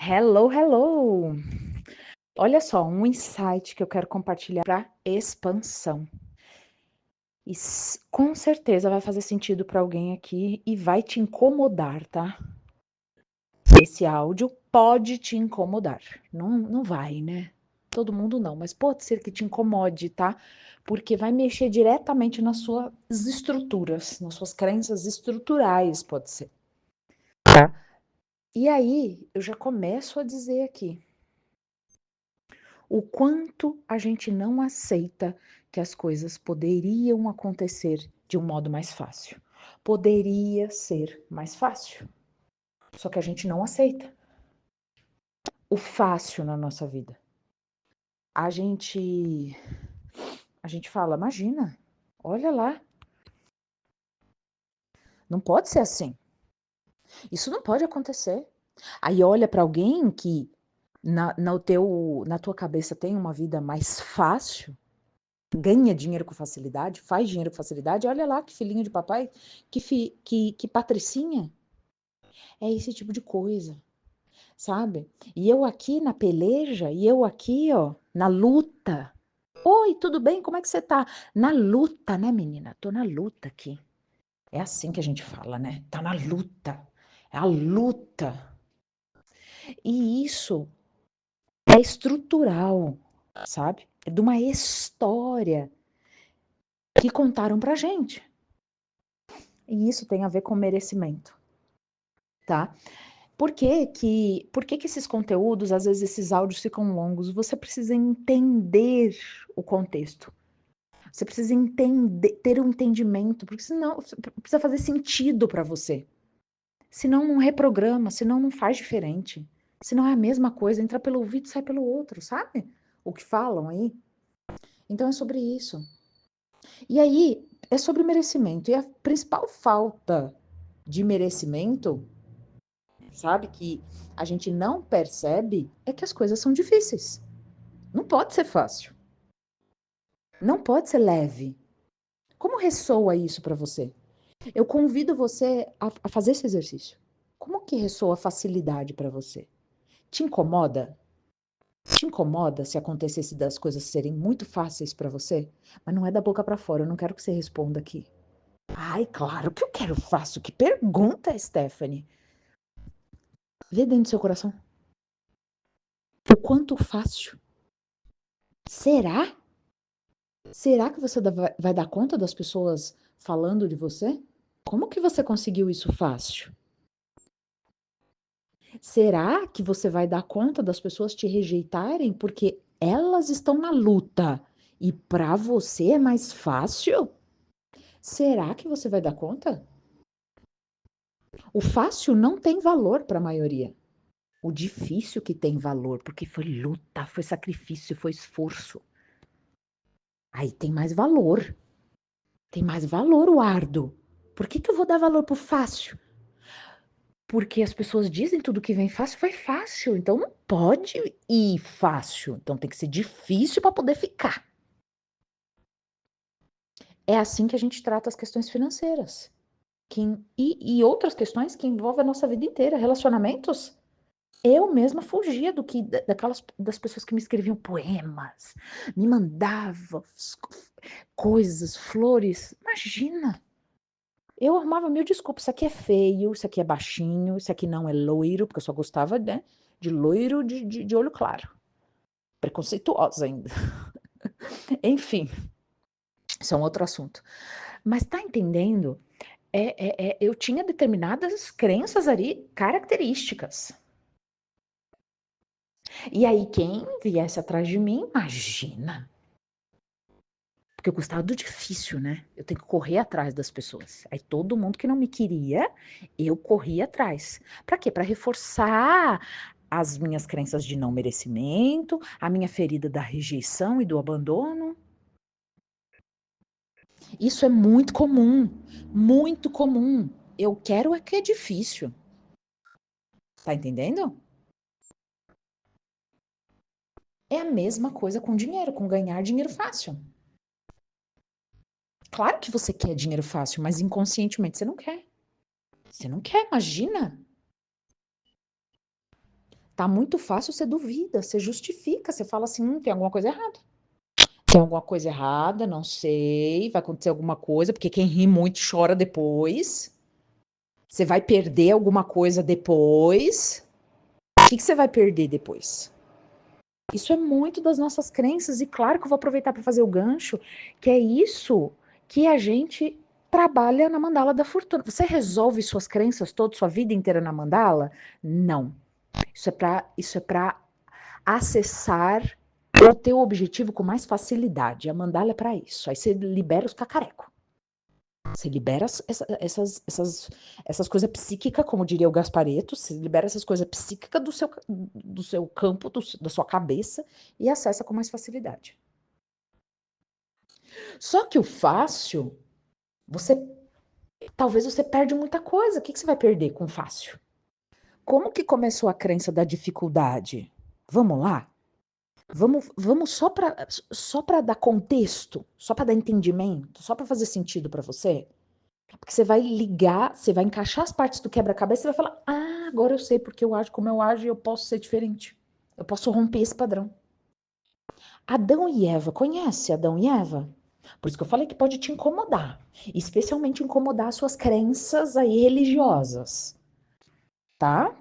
Hello, hello! Olha só, um insight que eu quero compartilhar para expansão. E com certeza vai fazer sentido para alguém aqui e vai te incomodar, tá? Esse áudio pode te incomodar. Não vai, né? Todo mundo não, mas pode ser que te incomode, tá? Porque vai mexer diretamente nas suas estruturas, nas suas crenças estruturais, pode ser. Tá? E aí, eu já começo a dizer aqui. O quanto a gente não aceita que as coisas poderiam acontecer de um modo mais fácil. Poderia ser mais fácil. Só que a gente não aceita o fácil na nossa vida. A gente fala, imagina, olha lá, não pode ser assim. Isso não pode acontecer. Aí olha para alguém que na tua cabeça tem uma vida mais fácil, ganha dinheiro com facilidade, faz dinheiro com facilidade, olha lá que filhinho de papai, que patricinha. É esse tipo de coisa, sabe? E eu aqui na peleja, e eu aqui, ó, na luta. Oi, tudo bem? Como é que você tá? Na luta, né, menina? Tô na luta aqui. É assim que a gente fala, né? Tá na luta. É a luta. E isso é estrutural, sabe? É de uma história que contaram pra gente. E isso tem a ver com merecimento, tá? Por que esses conteúdos, às vezes esses áudios ficam longos? Você precisa entender o contexto. Você precisa entender, ter um entendimento, porque senão precisa fazer sentido para você. Senão não reprograma, senão não faz diferente. Senão é a mesma coisa, entra pelo ouvido e sai pelo outro, sabe? O que falam aí. Então é sobre isso. E aí é sobre merecimento. E a principal falta de merecimento, sabe, que a gente não percebe, é que as coisas são difíceis. Não pode ser fácil. Não pode ser leve. Como ressoa isso para você? Eu convido você a fazer esse exercício. Como que ressoa a facilidade para você? Te incomoda? Te incomoda se acontecesse das coisas serem muito fáceis para você? Mas não é da boca para fora, eu não quero que você responda aqui. Ai, claro que eu quero fácil. Que pergunta, Stephanie. Vê dentro do seu coração. O quanto fácil. Será? Será que você vai dar conta das pessoas falando de você? Como que você conseguiu isso fácil? Será que você vai dar conta das pessoas te rejeitarem porque elas estão na luta e para você é mais fácil? Será que você vai dar conta? O fácil não tem valor para a maioria. O difícil que tem valor, porque foi luta, foi sacrifício, foi esforço. Aí tem mais valor. Tem mais valor o árduo. Por que eu vou dar valor pro fácil? Porque as pessoas dizem tudo que vem fácil vai fácil, então não pode ir fácil, então tem que ser difícil para poder ficar. É assim que a gente trata as questões financeiras. E outras questões que envolvem a nossa vida inteira, relacionamentos. Eu mesma fugia das pessoas que me escreviam poemas, me mandavam coisas, flores. Imagina! Eu arrumava mil desculpas. Isso aqui é feio, isso aqui é baixinho, isso aqui não é loiro, porque eu só gostava, né, de loiro de olho claro. Preconceituosa ainda. Enfim, isso é um outro assunto. Mas tá entendendo? Eu tinha determinadas crenças ali, características. E aí, quem viesse atrás de mim, imagina. Porque eu gostava do difícil, né? Eu tenho que correr atrás das pessoas. Aí todo mundo que não me queria, eu corria atrás. Pra quê? Pra reforçar as minhas crenças de não merecimento, a minha ferida da rejeição e do abandono. Isso é muito comum, muito comum. Eu quero é que é difícil. Tá entendendo? É a mesma coisa com dinheiro, com ganhar dinheiro fácil. Claro que você quer dinheiro fácil, mas inconscientemente você não quer. Você não quer, imagina. Tá muito fácil, você duvida, você justifica, você fala assim, tem alguma coisa errada. Tem alguma coisa errada, não sei, vai acontecer alguma coisa, porque quem ri muito chora depois. Você vai perder alguma coisa depois. O que você vai perder depois? Isso é muito das nossas crenças, e claro que eu vou aproveitar para fazer o gancho, que é isso que a gente trabalha na mandala da fortuna. Você resolve suas crenças toda sua vida inteira na mandala? Não. Isso é para acessar o teu objetivo com mais facilidade. A mandala é para isso. Aí você libera os cacarecos. Você libera essas coisas psíquicas, como diria o Gaspareto, você libera essas coisas psíquicas do seu campo, da sua cabeça, e acessa com mais facilidade. Só que o fácil, talvez você perde muita coisa. O que você vai perder com o fácil? Como que começou a crença da dificuldade? Vamos lá? Vamos só para dar contexto, só para dar entendimento, só para fazer sentido para você? Porque você vai ligar, você vai encaixar as partes do quebra-cabeça e vai falar: ah, agora eu sei porque eu ajo como eu ajo e eu posso ser diferente. Eu posso romper esse padrão. Adão e Eva, conhece Adão e Eva? Por isso que eu falei que pode te incomodar. Especialmente incomodar as suas crenças aí religiosas. Tá?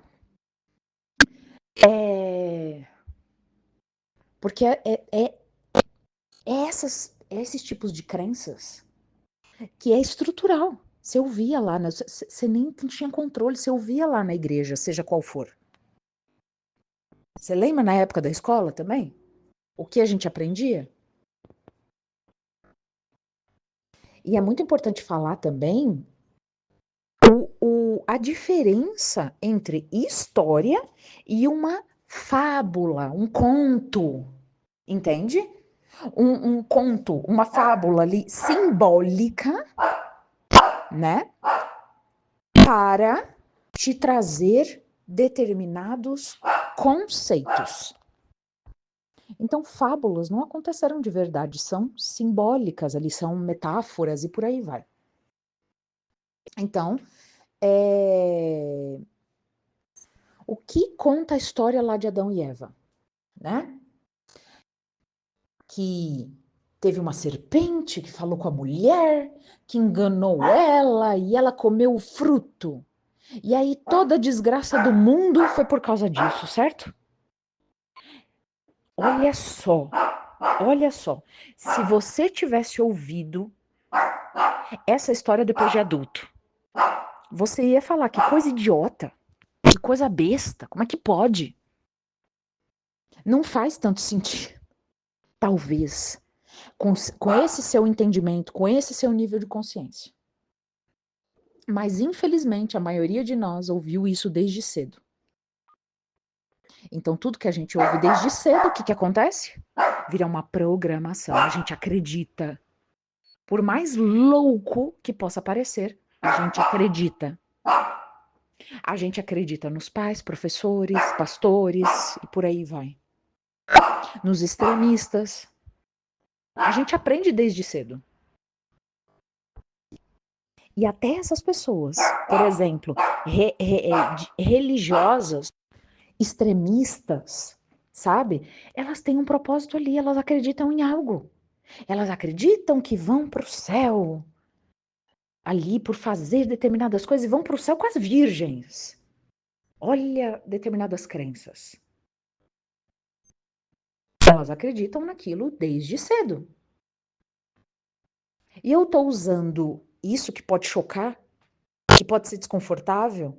Porque esses tipos de crenças que é estrutural. Você ouvia lá, você nem tinha controle, você ouvia lá na igreja, seja qual for. Você lembra na época da escola também? O que a gente aprendia? E é muito importante falar também a diferença entre história e uma fábula, um conto, entende? Um conto, uma fábula ali simbólica, né? Para te trazer determinados conceitos. Então, fábulas não aconteceram de verdade, são simbólicas ali, são metáforas e por aí vai. Então, o que conta a história lá de Adão e Eva, né? Que teve uma serpente que falou com a mulher, que enganou ela e ela comeu o fruto. E aí toda a desgraça do mundo foi por causa disso, certo? Olha só, olha só. Se você tivesse ouvido essa história depois de adulto, você ia falar que coisa idiota, que coisa besta, como é que pode? Não faz tanto sentido. Talvez, com esse seu entendimento, com esse seu nível de consciência. Mas, infelizmente, a maioria de nós ouviu isso desde cedo. Então, tudo que a gente ouve desde cedo, o que acontece? Vira uma programação. A gente acredita. Por mais louco que possa parecer, a gente acredita. A gente acredita nos pais, professores, pastores e por aí vai. Nos extremistas. A gente aprende desde cedo. E até essas pessoas, por exemplo, religiosas, extremistas, sabe? Elas têm um propósito ali, elas acreditam em algo. Elas acreditam que vão para o céu ali por fazer determinadas coisas e vão para o céu com as virgens. Olha determinadas crenças. Elas acreditam naquilo desde cedo. E eu estou usando isso que pode chocar, que pode ser desconfortável,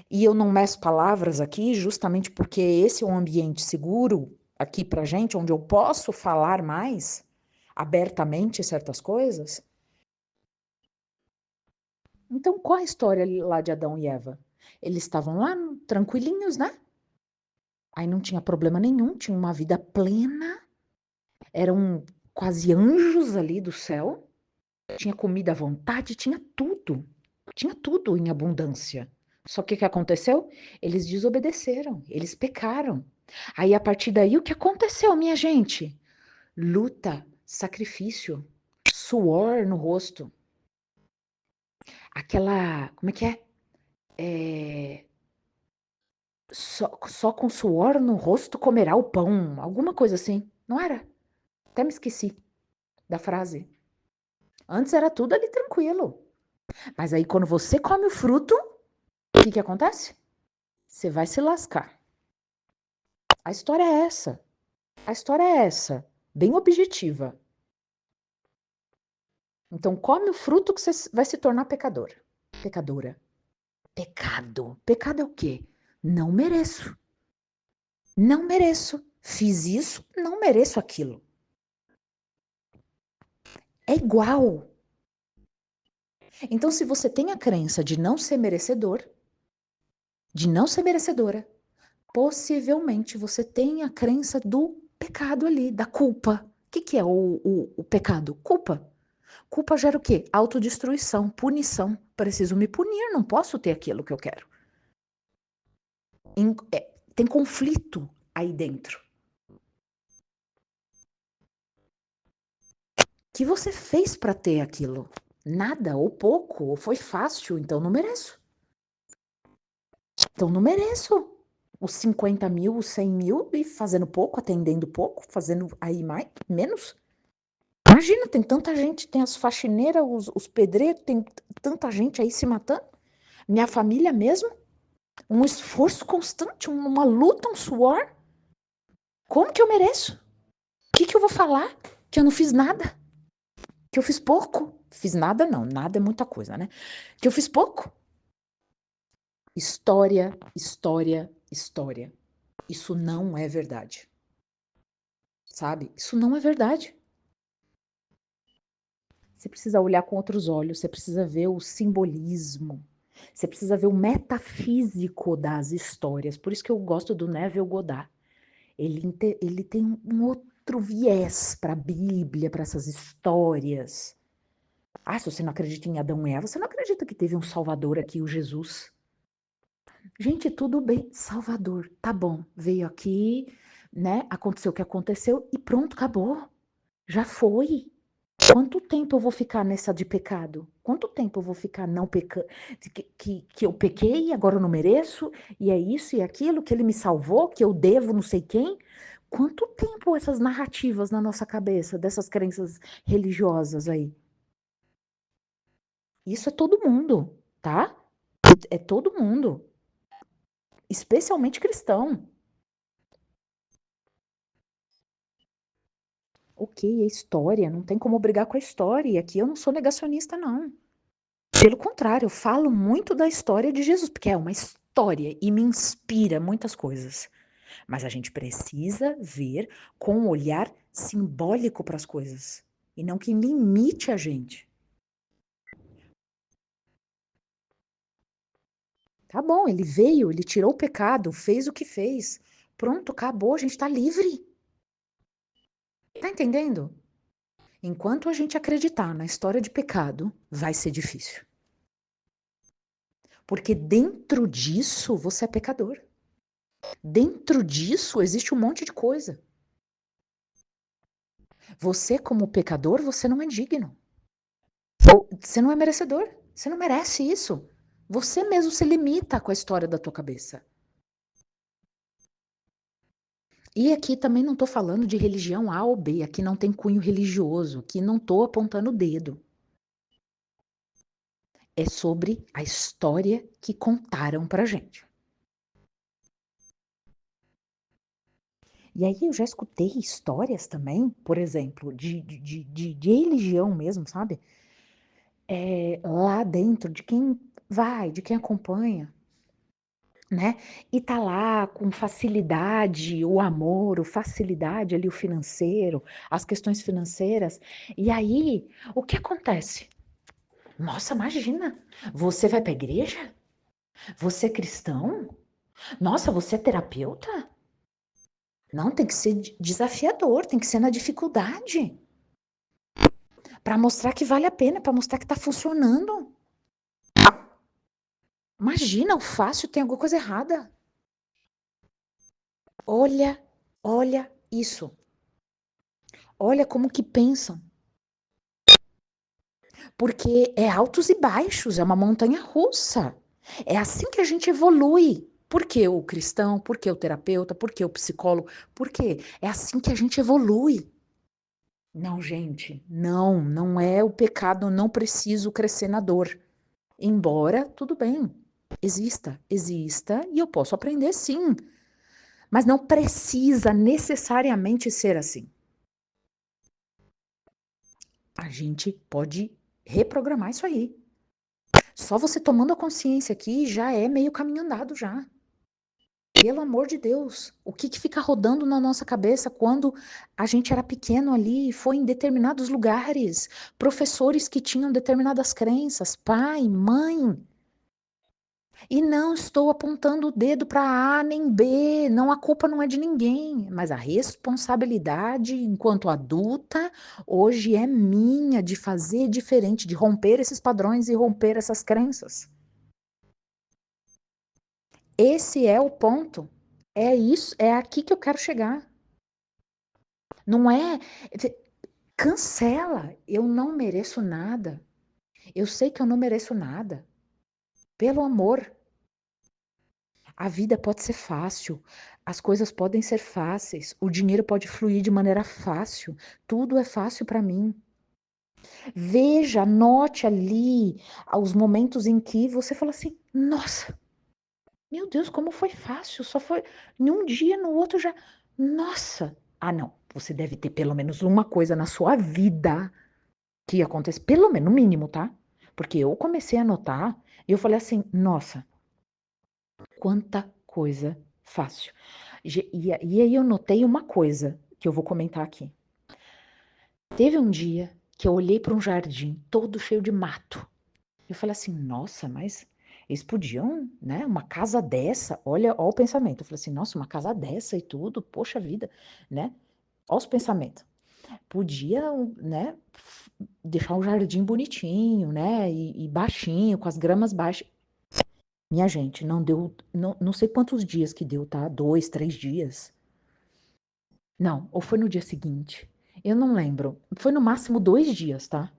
e eu não meço palavras aqui, justamente porque esse é um ambiente seguro aqui pra gente, onde eu posso falar mais abertamente certas coisas. Então, qual a história lá de Adão e Eva? Eles estavam lá tranquilinhos, né? Aí não tinha problema nenhum, tinha uma vida plena, eram quase anjos ali do céu, tinha comida à vontade, tinha tudo em abundância. Só que o que aconteceu? Eles desobedeceram, eles pecaram. Aí a partir daí o que aconteceu, minha gente? Luta, sacrifício, suor no rosto. Aquela, como é que é? Só com suor no rosto comerá o pão. Alguma coisa assim, não era? Até me esqueci da frase. Antes era tudo ali tranquilo. Mas aí quando você come o fruto, o que acontece? Você vai se lascar. A história é essa. A história é essa. Bem objetiva. Então come o fruto que você vai se tornar pecador. Pecadora. Pecado. Pecado é o quê? Não mereço. Não mereço. Fiz isso, não mereço aquilo. É igual. Então, se você tem a crença de não ser merecedor, de não ser merecedora, possivelmente você tem a crença do pecado ali, da culpa. O que é o pecado? Culpa. Culpa gera o quê? Autodestruição, punição. Preciso me punir, não posso ter aquilo que eu quero. Tem conflito aí dentro. O que você fez para ter aquilo? Nada, ou pouco, ou foi fácil, então não mereço. Então não mereço os 50 mil, os 100 mil e fazendo pouco, atendendo pouco, fazendo aí mais, menos. Imagina, tem tanta gente, tem as faxineiras, os pedreiros, tem tanta gente aí se matando. Minha família mesmo, um esforço constante, uma luta, um suor. Como que eu mereço? O que eu vou falar? Que eu não fiz nada? Que eu fiz pouco? Fiz nada não, nada é muita coisa, né? Que eu fiz pouco? História, história, história. Isso não é verdade. Sabe? Isso não é verdade. Você precisa olhar com outros olhos, você precisa ver o simbolismo, você precisa ver o metafísico das histórias. Por isso que eu gosto do Neville Goddard. Ele tem um outro viés para a Bíblia, para essas histórias. Ah, se você não acredita em Adão e Eva, você não acredita que teve um Salvador aqui, o Jesus. Gente, tudo bem, Salvador, tá bom, veio aqui, né? Aconteceu o que aconteceu e pronto, acabou. Já foi. Quanto tempo eu vou ficar nessa de pecado? Quanto tempo eu vou ficar não pecando? Que eu pequei e agora eu não mereço? E é isso e aquilo, que ele me salvou, que eu devo não sei quem? Quanto tempo essas narrativas na nossa cabeça, dessas crenças religiosas aí? Isso é todo mundo, tá? É todo mundo, especialmente cristão. Ok, é história, não tem como brigar com a história. E aqui eu não sou negacionista, não. Pelo contrário, eu falo muito da história de Jesus, porque é uma história e me inspira muitas coisas. Mas a gente precisa ver com um olhar simbólico para as coisas e não que limite a gente. Tá bom, ele veio, ele tirou o pecado, fez o que fez. Pronto, acabou, a gente está livre. Tá entendendo? Enquanto a gente acreditar na história de pecado, vai ser difícil. Porque dentro disso você é pecador. Dentro disso existe um monte de coisa. Você, como pecador, você não é digno. Você não é merecedor. Você não merece isso. Você mesmo se limita com a história da tua cabeça. E aqui também não estou falando de religião A ou B. Aqui não tem cunho religioso. Aqui não estou apontando o dedo. É sobre a história que contaram pra gente. E aí eu já escutei histórias também, por exemplo, de religião mesmo, sabe? Lá dentro, de quem vai, de quem acompanha, né? E tá lá com facilidade, o amor, o facilidade ali, o financeiro, as questões financeiras. E aí, o que acontece? Nossa, imagina, você vai pra igreja? Você é cristão? Nossa, você é terapeuta? Não, tem que ser desafiador, tem que ser na dificuldade. Para mostrar que vale a pena, para mostrar que tá funcionando. Imagina, o fácil tem alguma coisa errada. Olha, olha isso. Olha como que pensam. Porque é altos e baixos, é uma montanha russa. É assim que a gente evolui. Por que o cristão? Por que o terapeuta? Por que o psicólogo? Por quê? É assim que a gente evolui. Não, gente, não é o pecado, não preciso crescer na dor. Embora, tudo bem, exista e eu posso aprender sim, mas não precisa necessariamente ser assim. A gente pode reprogramar isso aí. Só você tomando a consciência aqui já é meio caminho andado já. Pelo amor de Deus, o que fica rodando na nossa cabeça quando a gente era pequeno ali, foi em determinados lugares, professores que tinham determinadas crenças, pai, mãe. E não estou apontando o dedo para A nem B, não, a culpa não é de ninguém, mas a responsabilidade enquanto adulta hoje é minha de fazer diferente, de romper esses padrões e romper essas crenças. Esse é o ponto. É isso, é aqui que eu quero chegar. Não é. Cancela. Eu não mereço nada. Eu sei que eu não mereço nada. Pelo amor. A vida pode ser fácil. As coisas podem ser fáceis. O dinheiro pode fluir de maneira fácil. Tudo é fácil para mim. Veja, note ali os momentos em que você fala assim: nossa, meu Deus, como foi fácil. Só foi num dia, no outro já. Nossa. Ah, não. Você deve ter pelo menos uma coisa na sua vida que acontece, pelo menos, no mínimo, tá? Porque eu comecei a notar e eu falei assim, nossa, quanta coisa fácil. E aí eu notei uma coisa que eu vou comentar aqui. Teve um dia que eu olhei para um jardim todo cheio de mato. Eu falei assim, nossa, mas eles podiam, né? Uma casa dessa, olha o pensamento. Eu falei assim, nossa, uma casa dessa e tudo, poxa vida, né? Olha os pensamentos. Podiam, né, deixar um jardim bonitinho, né, e baixinho, com as gramas baixas. Minha gente, não deu, não sei quantos dias que deu, tá? 2, 3 dias. Não, ou foi no dia seguinte. Eu não lembro. Foi no máximo 2 dias, tá?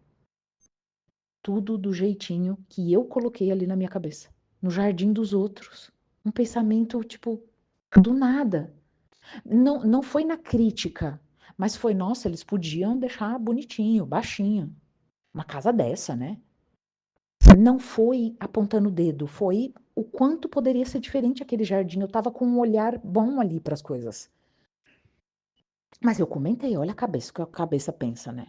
Tudo do jeitinho que eu coloquei ali na minha cabeça. No jardim dos outros. Um pensamento, tipo, do nada. Não foi na crítica, mas foi, nossa, eles podiam deixar bonitinho, baixinho. Uma casa dessa, né? Não foi apontando o dedo, foi o quanto poderia ser diferente aquele jardim. Eu tava com um olhar bom ali para as coisas. Mas eu comentei, olha a cabeça, o que a cabeça pensa, né?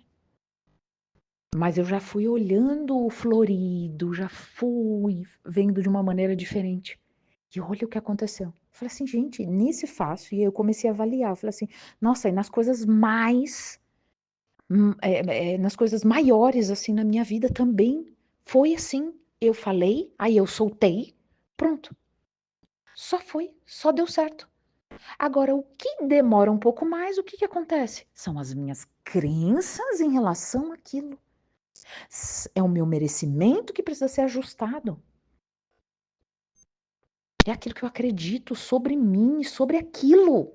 Mas eu já fui olhando o florido, já fui vendo de uma maneira diferente. E olha o que aconteceu. Eu falei assim, gente, nesse fácil, e aí eu comecei a avaliar. Eu falei assim, nossa, e nas coisas mais, nas coisas maiores, assim, na minha vida também foi assim. Eu falei, aí eu soltei, pronto. Só foi, só deu certo. Agora, o que demora um pouco mais, o que que acontece? São as minhas crenças em relação àquilo. É o meu merecimento que precisa ser ajustado. É aquilo que eu acredito sobre mim e sobre aquilo.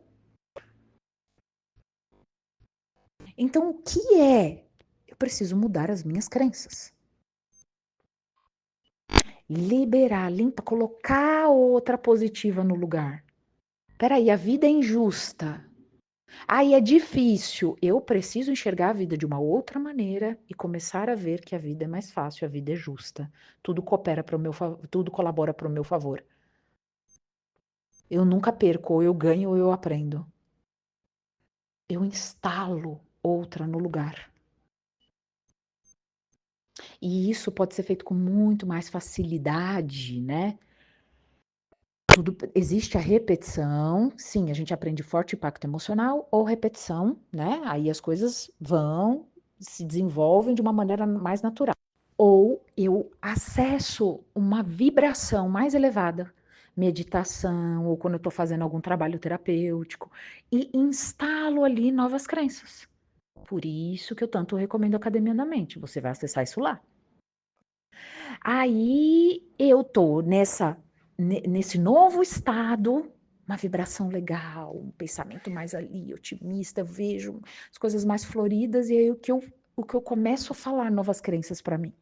Então, o que é? Eu preciso mudar as minhas crenças. Liberar, limpa, colocar outra positiva no lugar. Peraí, a vida é injusta. Aí é difícil. Eu preciso enxergar a vida de uma outra maneira e começar a ver que a vida é mais fácil, a vida é justa. Tudo coopera para o meu tudo colabora para o meu favor. Eu nunca perco, ou eu ganho ou eu aprendo. Eu instalo outra no lugar. E isso pode ser feito com muito mais facilidade, né? Tudo, existe a repetição, sim, a gente aprende forte impacto emocional ou repetição, né? Aí as coisas vão, se desenvolvem de uma maneira mais natural. Ou eu acesso uma vibração mais elevada, meditação, ou quando eu estou fazendo algum trabalho terapêutico, e instalo ali novas crenças. Por isso que eu tanto recomendo a Academia da Mente. Você vai acessar isso lá. Aí eu tô nesse novo estado, uma vibração legal, um pensamento mais ali, otimista, eu vejo as coisas mais floridas, e aí o que eu começo a falar novas crenças para mim.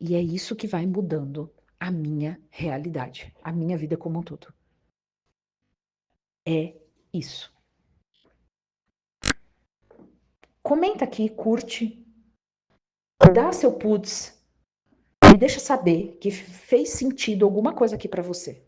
E é isso que vai mudando. a minha realidade, a minha vida como um todo. É isso. Comenta aqui, curte, dá seu puts, me deixa saber que fez sentido alguma coisa aqui para você.